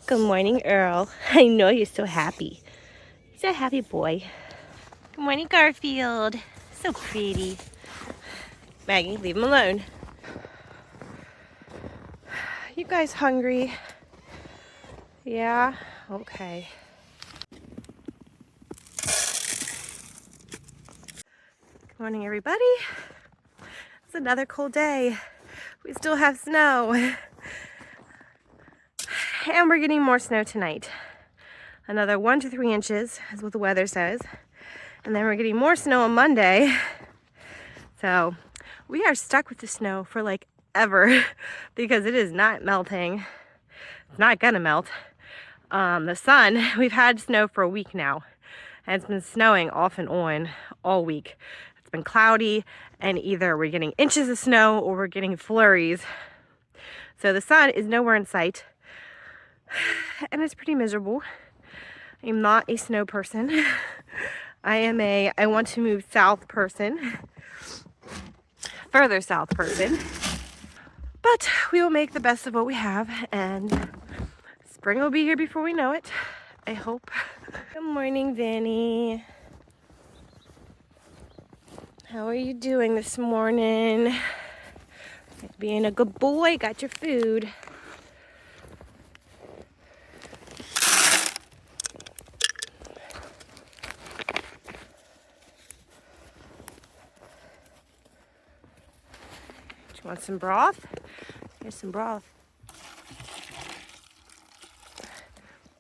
Good morning, Earl. I know you're so happy. He's a happy boy. Good morning, Garfield. So pretty. Maggie, leave him alone. You guys hungry? Yeah? Okay. Good morning, everybody. It's another cold day. We still have snow. And we're getting more snow tonight. Another 1 to 3 inches is what the weather says. And then we're getting more snow on Monday. So we are stuck with the snow for like ever because it is not melting. It's not gonna melt. The sun, we've had snow for a week now, and it's been snowing off and on all week. It's been cloudy, and either we're getting inches of snow or we're getting flurries. So the sun is nowhere in sight, and it's pretty miserable. I'm not a snow person. I want to move south person, further south person. But we will make the best of what we have, and spring will be here before we know it, I hope. Good morning, Vinny. How are you doing this morning? Being a good boy, got your food. Do you want some broth? Here's some broth.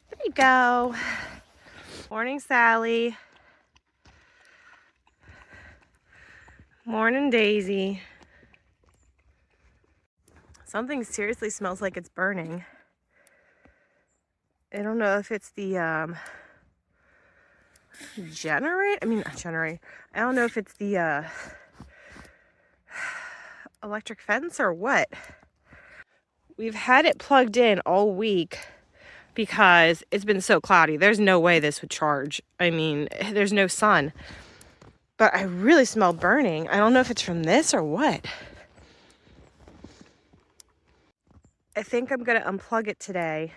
There you go. Morning, Sally. Morning, Daisy. Something seriously smells like it's burning. I don't know if it's the generator. I don't know if it's the electric fence or what. We've had it plugged in all week because it's been so cloudy. There's no way this would charge. I mean, there's no sun. But I really smell burning. I don't know if it's from this or what. I think I'm going to unplug it today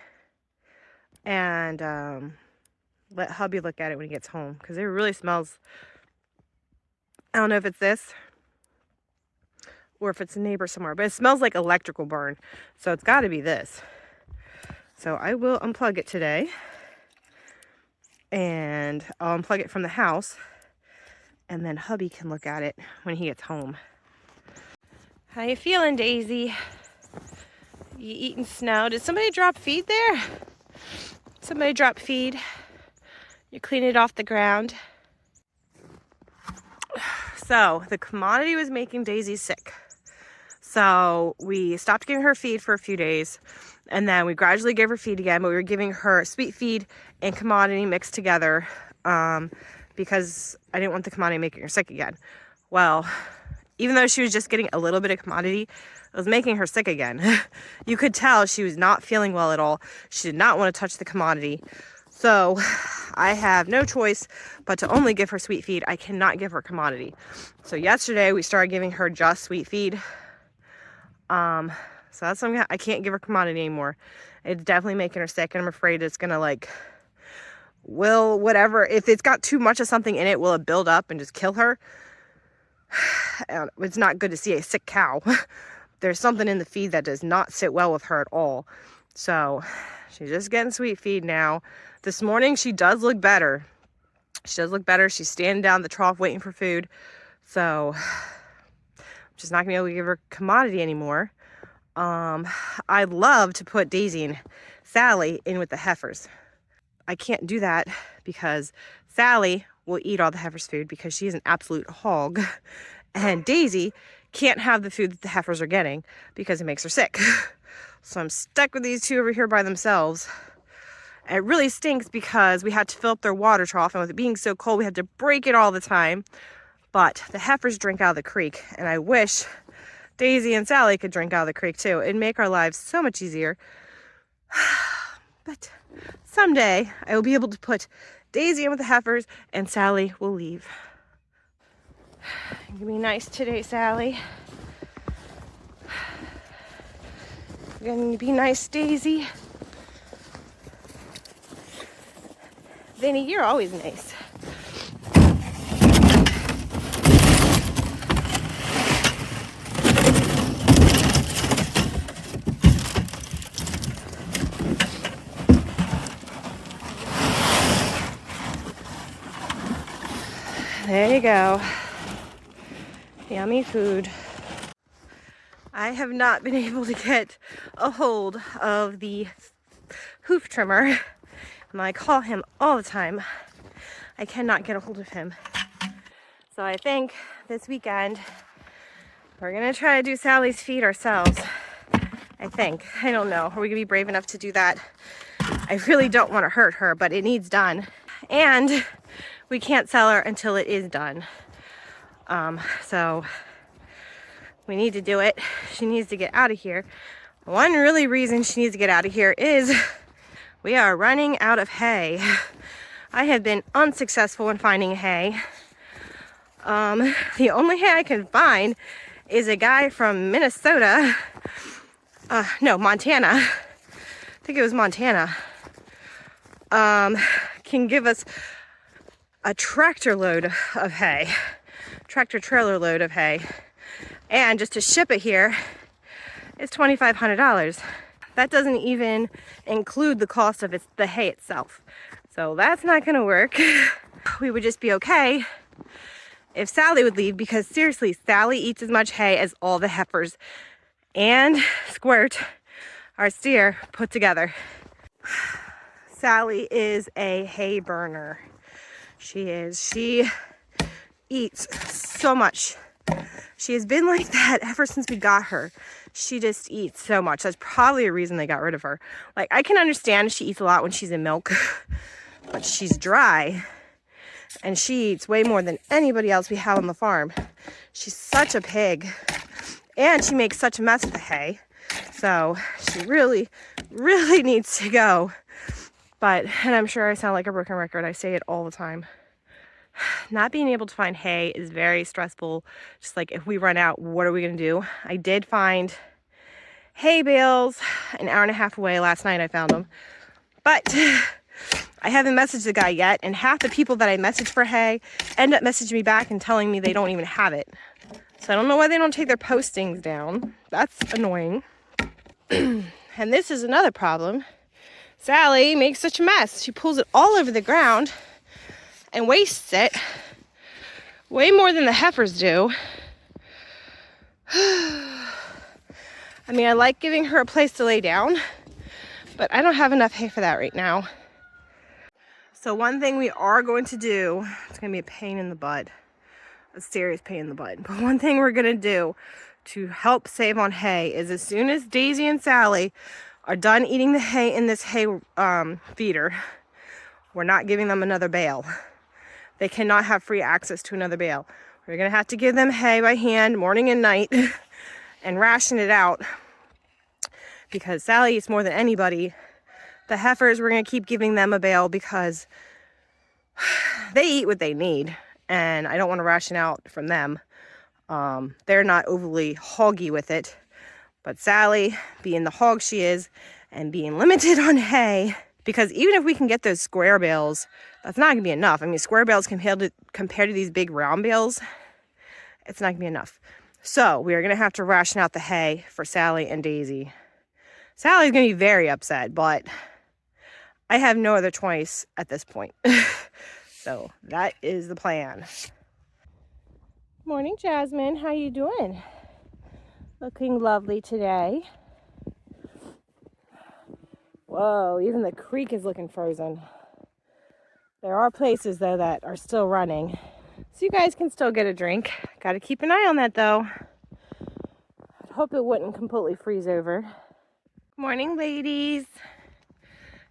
and let hubby look at it when he gets home, because it really smells. I don't know if it's this or if it's a neighbor somewhere, but it smells like electrical burn. So it's got to be this. So I will unplug it today, and I'll unplug it from the house, and then hubby can look at it when he gets home. How you feeling, Daisy? You eating snow? Did somebody drop feed there? Somebody drop feed. You clean it off the ground. So the commodity was making Daisy sick. So we stopped giving her feed for a few days, and then we gradually gave her feed again, but we were giving her sweet feed and commodity mixed together because I didn't want the commodity making her sick again. Well, even though she was just getting a little bit of commodity, it was making her sick again. You could tell she was not feeling well at all. She did not want to touch the commodity. So I have no choice but to only give her sweet feed. I cannot give her commodity. So yesterday we started giving her just sweet feed. So that's something I can't give her commodity anymore. It's definitely making her sick, and I'm afraid it's gonna whatever. If it's got too much of something in it, will it build up and just kill her? It's not good to see a sick cow. There's something in the feed that does not sit well with her at all. So she's just getting sweet feed now. This morning she does look better. She's standing down the trough waiting for food. So I'm just not gonna be able to give her commodity anymore. I'd love to put Daisy and Sally in with the heifers. I can't do that because Sally will eat all the heifers' food because she is an absolute hog. And Daisy can't have the food that the heifers are getting because it makes her sick. So I'm stuck with these two over here by themselves. And it really stinks because we had to fill up their water trough, and with it being so cold, we had to break it all the time. But the heifers drink out of the creek, and I wish Daisy and Sally could drink out of the creek too. It'd make our lives so much easier. But someday I will be able to put Daisy in with the heifers, and Sally will leave. You're gonna be nice today, Sally. You're gonna be nice, Daisy. Vinny, you're always nice. There you go. Yummy food. I have not been able to get a hold of the hoof trimmer, and I call him all the time. I cannot get a hold of him. So I think this weekend we're gonna try to do Sally's feet ourselves. I think. I don't know. Are we gonna be brave enough to do that? I really don't want to hurt her, but it needs done. And we can't sell her until it is done. So we need to do it. She needs to get out of here. One really reason she needs to get out of here is we are running out of hay. I have been unsuccessful in finding hay. The only hay I can find is a guy from Minnesota. No, Montana. I think it was Montana. Can give us a tractor load of hay. Tractor trailer load of hay. And just to ship it here is $2,500. That doesn't even include the cost of the hay itself. So that's not gonna work. We would just be okay if Sally would leave, because seriously, Sally eats as much hay as all the heifers and Squirt, our steer, put together. Sally is a hay burner. She eats so much. She has been like that ever since we got her. She just eats so much. That's probably a reason they got rid of her. Like, I can understand she eats a lot when she's in milk, but she's dry and she eats way more than anybody else we have on the farm. She's such a pig, and she makes such a mess of the hay. So she really, really needs to go. But, and I'm sure I sound like a broken record, I say it all the time. Not being able to find hay is very stressful. Just like, if we run out, what are we gonna do? I did find hay bales an hour and a half away. Last night I found them. But I haven't messaged the guy yet, and half the people that I message for hay end up messaging me back and telling me they don't even have it. So I don't know why they don't take their postings down. That's annoying. And this is another problem. Sally makes such a mess. She pulls it all over the ground and wastes it way more than the heifers do. I mean, I like giving her a place to lay down, but I don't have enough hay for that right now. So one thing we are going to do, it's going to be a pain in the butt, a serious pain in the butt, but one thing we're going to do to help save on hay is, as soon as Daisy and Sally are done eating the hay in this hay feeder, we're not giving them another bale. They cannot have free access to another bale. We're going to have to give them hay by hand morning and night and ration it out, because Sally eats more than anybody. The heifers, we're going to keep giving them a bale because they eat what they need, and I don't want to ration out from them. They're not overly hoggy with it, but Sally, being the hog she is and being limited on hay, because even if we can get those square bales, that's not going to be enough. I mean, square bales compared to these big round bales, it's not going to be enough. So we are going to have to ration out the hay for Sally and Daisy. Sally's going to be very upset, but I have no other choice at this point. So that is the plan. Morning, Jasmine. How you doing? Looking lovely today. Whoa, even the creek is looking frozen. There are places, though, that are still running, so you guys can still get a drink. Got to keep an eye on that, though. I hope it wouldn't completely freeze over. Morning, ladies.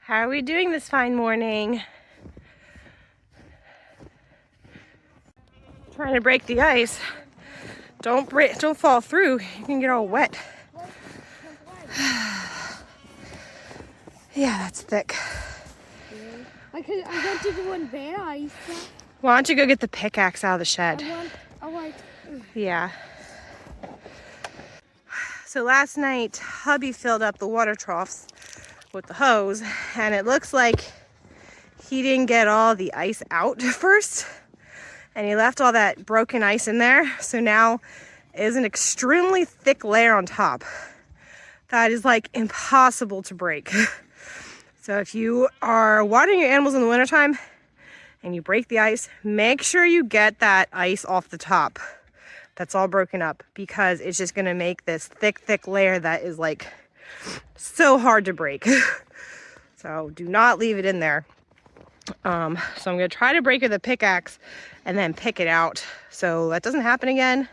How are we doing this fine morning? Trying to break the ice. Don't fall through. You can get all wet. Yeah, that's thick. I want to do one bare ice. Why don't you go get the pickaxe out of the shed? Yeah. So last night, hubby filled up the water troughs with the hose, and it looks like he didn't get all the ice out first, and he left all that broken ice in there. So now it is an extremely thick layer on top that is like impossible to break. So if you are watering your animals in the wintertime and you break the ice, make sure you get that ice off the top that's all broken up, because it's just gonna make this thick layer that is like so hard to break. So do not leave it in there. So I'm gonna try to break it with a pickaxe and then pick it out so that doesn't happen again.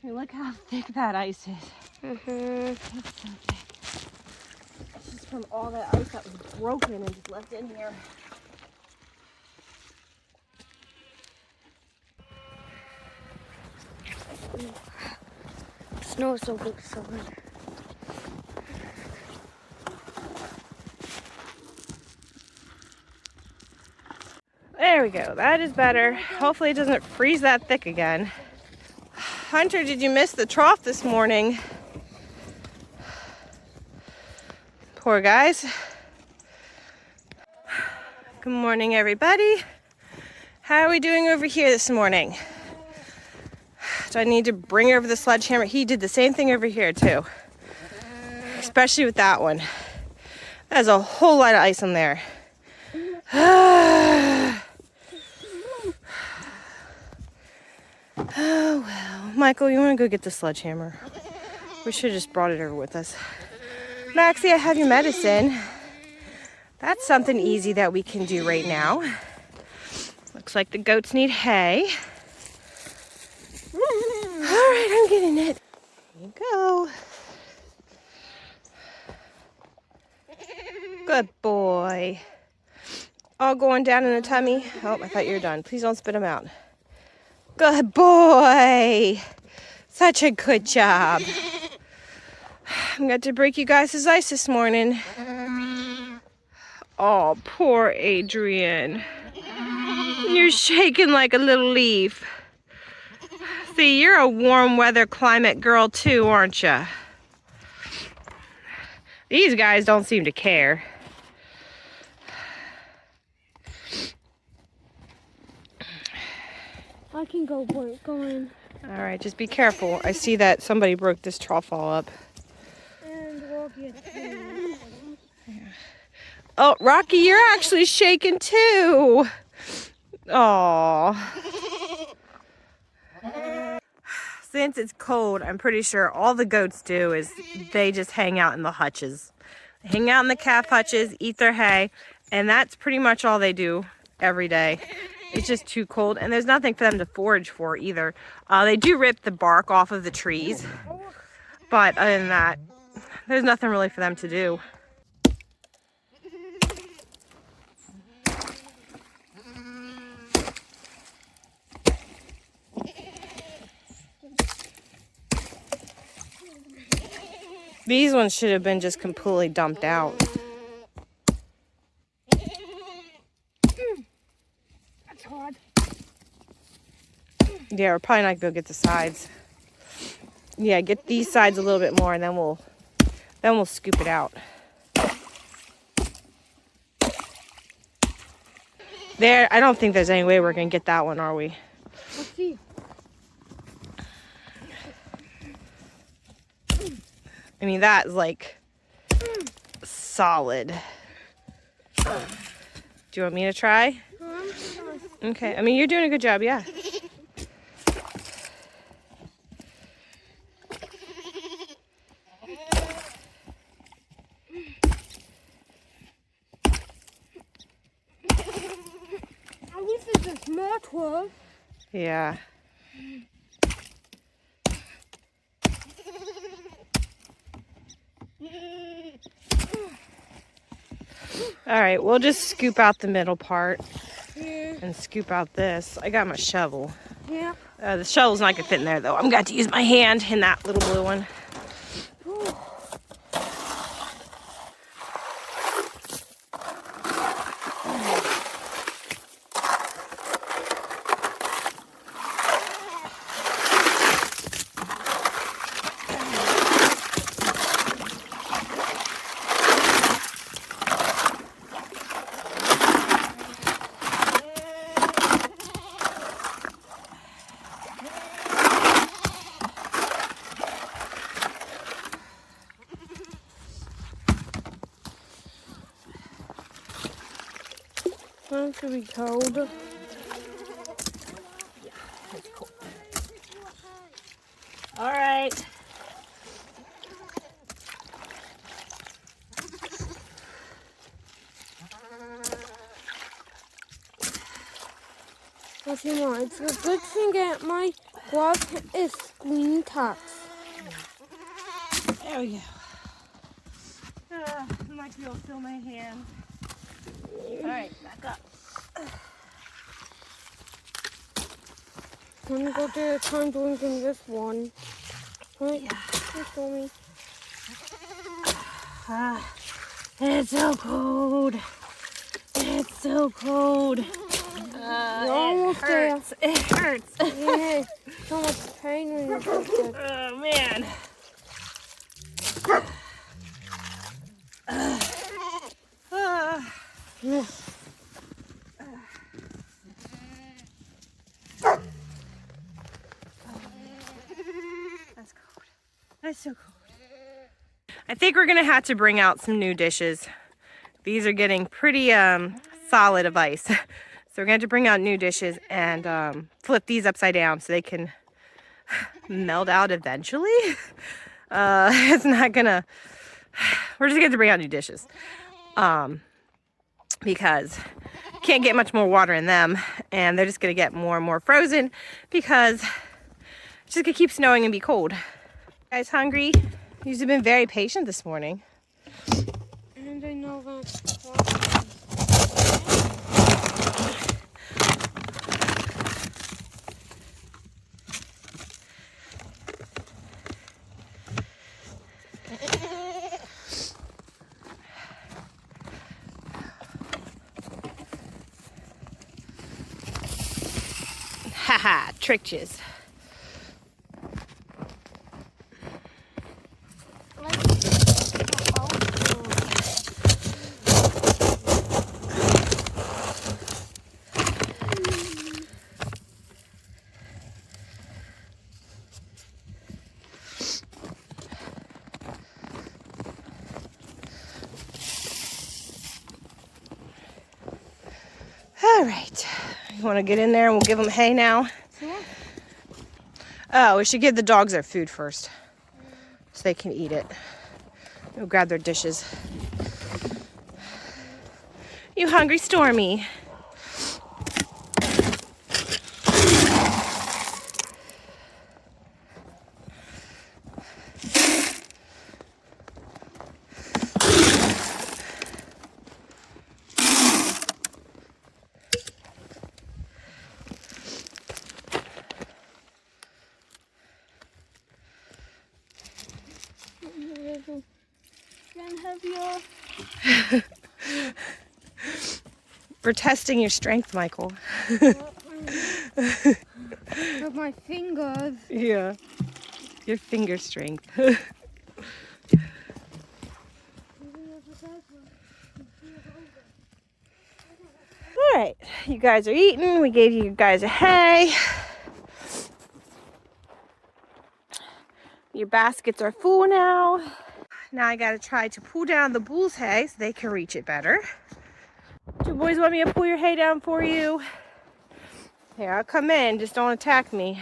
Hey, look how thick that ice is. It's so thick. It's just from all that ice that was broken and just left in here. Snow is so good, so good. There we go. That is better. Hopefully it doesn't freeze that thick again. Hunter, did you miss the trough this morning? Poor guys. Good morning, everybody. How are we doing over here this morning? Do I need to bring over the sledgehammer? He did the same thing over here too. Especially with that one. There's a whole lot of ice in there. Oh well. Michael, you want to go get the sledgehammer? We should have just brought it over with us. Maxie, I have your medicine. That's something easy that we can do right now. Looks like the goats need hay. All right, I'm getting it. Here you go. Good boy. All going down in the tummy. Oh, I thought you were done. Please don't spit them out. Good boy. Such a good job. I'm going to break you guys' ice this morning. Oh, poor Adrian. You're shaking like a little leaf. See, you're a warm weather climate girl too, aren't you? These guys don't seem to care. I can go in. All right, just be careful. I see that somebody broke this trough all up. And we'll get Oh, Rocky, you're actually shaking too. Aw. Since it's cold, I'm pretty sure all the goats do is they just hang out in the hutches. They hang out in the calf hutches, eat their hay, and that's pretty much all they do every day. It's just too cold, and there's nothing for them to forage for either. They do rip the bark off of the trees, but other than that, there's nothing really for them to do. These ones should have been just completely dumped out. That's hard. Yeah, we're probably not gonna get the sides. Yeah, get these sides a little bit more, and then we'll scoop it out. There, I don't think there's any way we're gonna get that one, are we? Let's see. I mean, that is like solid. Do you want me to try? Okay, I mean, you're doing a good job, yeah. At least it's a small 12. Yeah. All right, we'll just scoop out the middle part Yeah. and scoop out this. I got my shovel. Yeah. The shovel's not gonna fit in there though. I'm gonna have to use my hand in that little blue one. Ooh. It's gonna be cold. All right. What you know, it's a good thing that my glove is screen touch. There we go. I might be able to feel my hand. All right, back up. I'm gonna go to the time drinking this one. Right? Yeah. Show me. It's so cold. It's so cold. You're almost there. It hurts. Yeah. So much pain when you do that. Oh man. Yeah. That's cold. That's so cold. I think we're gonna have to bring out some new dishes. These are getting pretty solid of ice. So we're gonna have to bring out new dishes and flip these upside down so they can melt out eventually. It's not gonna, we're just gonna have to bring out new dishes. Because can't get much more water in them and they're just gonna get more and more frozen because it's just gonna keep snowing and be cold. Guys hungry? You've been very patient this morning. And I know that. Haha, tricked yous. All right, you want to get in there and we'll give them hay now? Sure. Oh, we should give the dogs their food first so they can eat it. We'll grab their dishes. You hungry, Stormy? Can have your. We're testing your strength, Michael. With my fingers. Yeah, your finger strength. All right, you guys are eating. We gave you guys a hay. Your baskets are full now. Now I gotta try to pull down the bull's hay so they can reach it better. Do you boys want me to pull your hay down for you? Here, I'll come in, just don't attack me.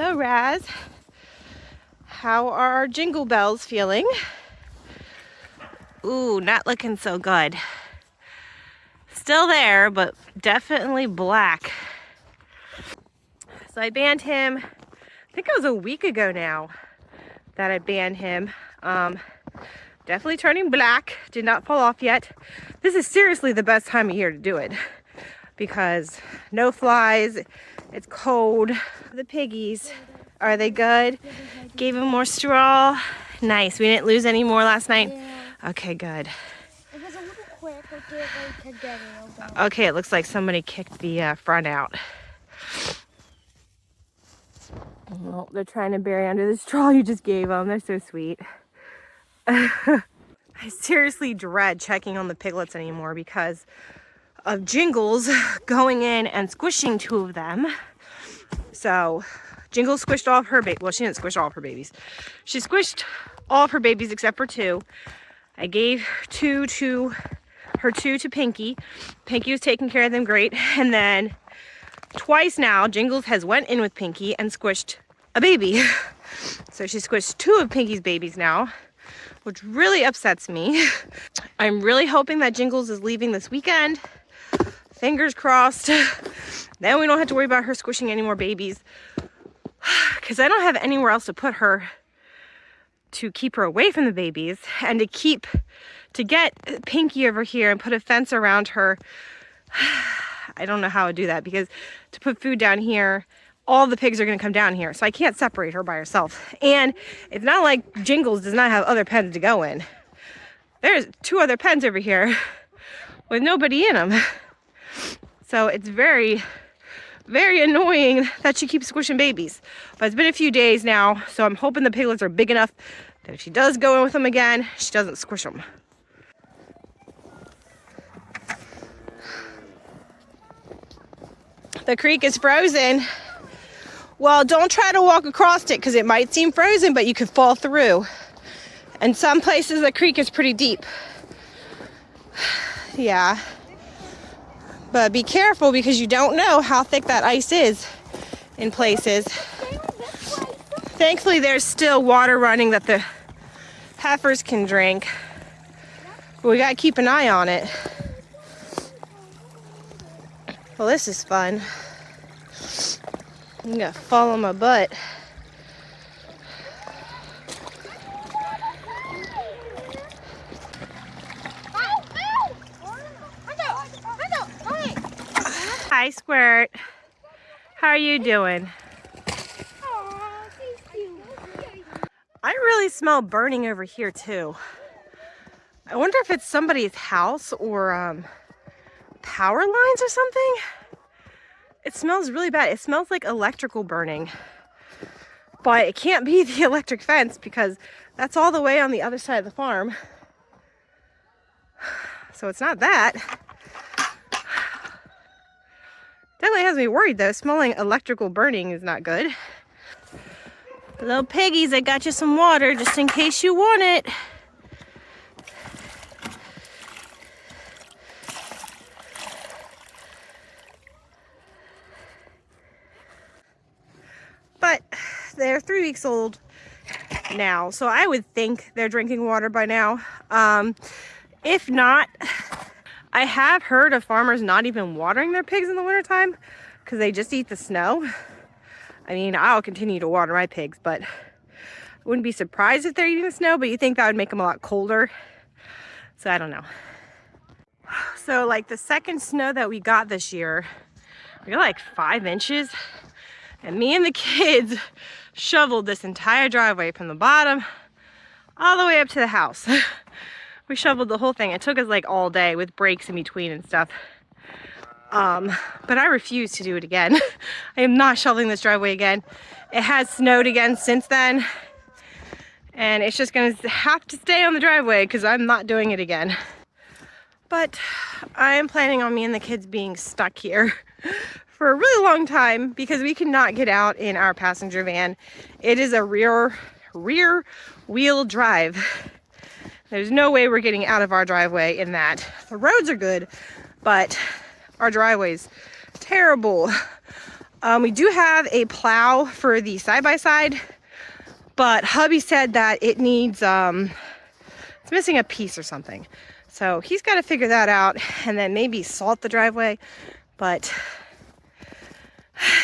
So Raz, how are our jingle bells feeling? Ooh, not looking so good. Still there, but definitely black. So I banned him, I think it was a week ago now that I banned him. Definitely turning black, did not fall off yet. This is seriously the best time of year to do it because no flies, it's cold. The piggies, are they good? Gave them more straw. Nice, we didn't lose any more last night? Yeah. Okay, good. It was a little quick. I did like together. Okay, it looks like somebody kicked the front out. Well, they're trying to bury under the straw you just gave them. They're so sweet. I seriously dread checking on the piglets anymore because of Jingles going in and squishing 2 of them. So Jingles squished all of her babies. Well, she didn't squish all of her babies. She squished all of her babies except for 2. I gave 2 to Pinky. Pinky was taking care of them great. And then twice now, Jingles has went in with Pinky and squished a baby. So she squished 2 of Pinky's babies now, which really upsets me. I'm really hoping that Jingles is leaving this weekend. Fingers crossed. Then we don't have to worry about her squishing any more babies. Because I don't have anywhere else to put her to keep her away from the babies and to get Pinky over here and put a fence around her. I don't know how to do that because to put food down here, all the pigs are going to come down here. So I can't separate her by herself. And it's not like Jingles does not have other pens to go in. There's 2 other pens over here with nobody in them. So it's very, very annoying that she keeps squishing babies. But it's been a few days now, so I'm hoping the piglets are big enough that if she does go in with them again, she doesn't squish them. The creek is frozen. Well, don't try to walk across it because it might seem frozen, but you could fall through. And some places the creek is pretty deep. Yeah. But be careful because you don't know how thick that ice is in places. Thankfully, there's still water running that the heifers can drink. But we gotta keep an eye on it. Well, this is fun. I'm gonna fall on my butt. Hi, Squirt. How are you doing? I really smell burning over here too. I wonder if it's somebody's house or power lines or something. It smells really bad. It smells like electrical burning. But it can't be the electric fence because that's all the way on the other side of the farm. So it's not that. Definitely has me worried though. Smelling electrical burning is not good. Little piggies, I got you some water just in case you want it. But they're 3 weeks old now, so I would think they're drinking water by now. If not, I have heard of farmers not even watering their pigs in the wintertime because they just eat the snow. I mean, I'll continue to water my pigs, but I wouldn't be surprised if they're eating the snow, but you think that would make them a lot colder. So I don't know. So like the second snow that we got this year, we got like 5 inches. And me and the kids shoveled this entire driveway from the bottom all the way up to the house. We shoveled the whole thing. It took us like all day with breaks in between and stuff. But I refuse to do it again. I am not shoveling this driveway again. It has snowed again since then. And it's just gonna have to stay on the driveway because I'm not doing it again. But I am planning on me and the kids being stuck here for a really long time because we cannot get out in our passenger van. It is a rear wheel drive. There's no way we're getting out of our driveway in that. The roads are good, but our driveway's terrible. We do have a plow for the side-by-side, but hubby said that it needs, it's missing a piece or something. So he's got to figure that out and then maybe salt the driveway. But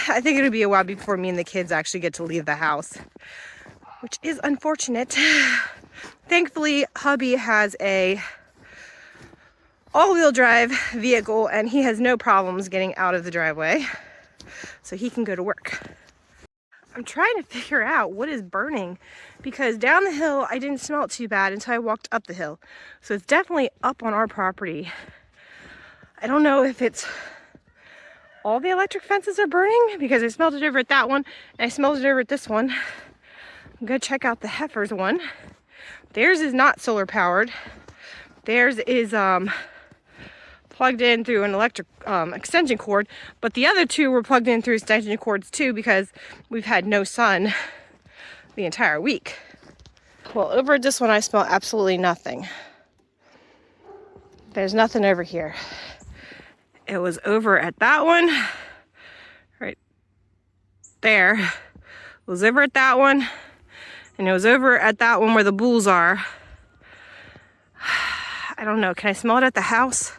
I think it'll be a while before me and the kids actually get to leave the house, which is unfortunate. Thankfully, hubby has a all-wheel drive vehicle and he has no problems getting out of the driveway, so he can go to work. I'm trying to figure out what is burning, because down the hill I didn't smell it too bad until I walked up the hill. So it's definitely up on our property. I don't know if it's all the electric fences are burning, because I smelled it over at that one and I smelled it over at this one. I'm gonna check out the heifer's one. Theirs is not solar powered. Theirs is plugged in through an electric extension cord, but the other two were plugged in through extension cords too, because we've had no sun the entire week. Well, over at this one I smell absolutely nothing. There's nothing over here. It was over at that one right there. It was over at that one, and it was over at that one where the bulls are. I don't know, can I smell it at the house?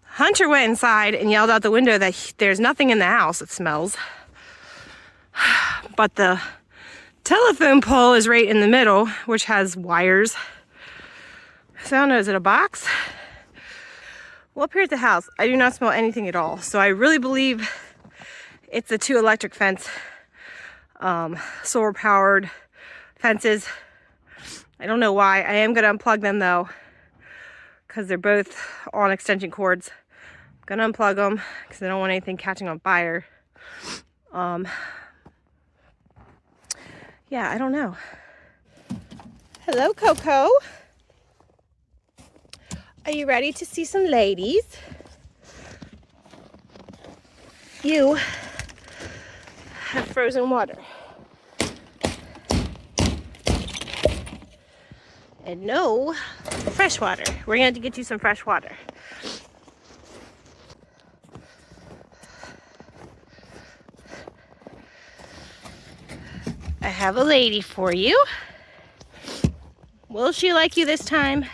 Hunter went inside and yelled out the window that there's nothing in the house that smells. But the telephone pole is right in the middle, which has wires. So I don't know, is it a box? Well, up here at the house, I do not smell anything at all. So I really believe it's the two electric fence, solar powered fences. I don't know why. I am gonna unplug them though, because they're both on extension cords. I'm gonna unplug them because I don't want anything catching on fire. Yeah, I don't know. Hello, Coco. Are you ready to see some ladies? You have frozen water. And no fresh water. We're gonna have to get you some fresh water. I have a lady for you. Will she like you this time?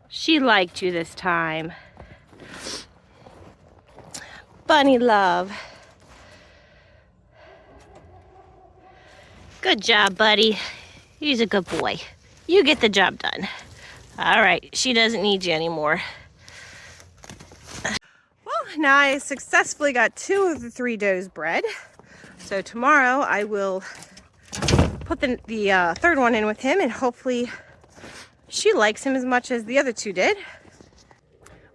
She liked you this time. Bunny love. Good job, buddy. He's a good boy. You get the job done. All right, she doesn't need you anymore. Well, now I successfully got 2 of the 3 does bred. So tomorrow I will put the third one in with him, and hopefully she likes him as much as the other 2 did.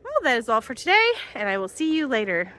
Well, that is all for today, and I will see you later.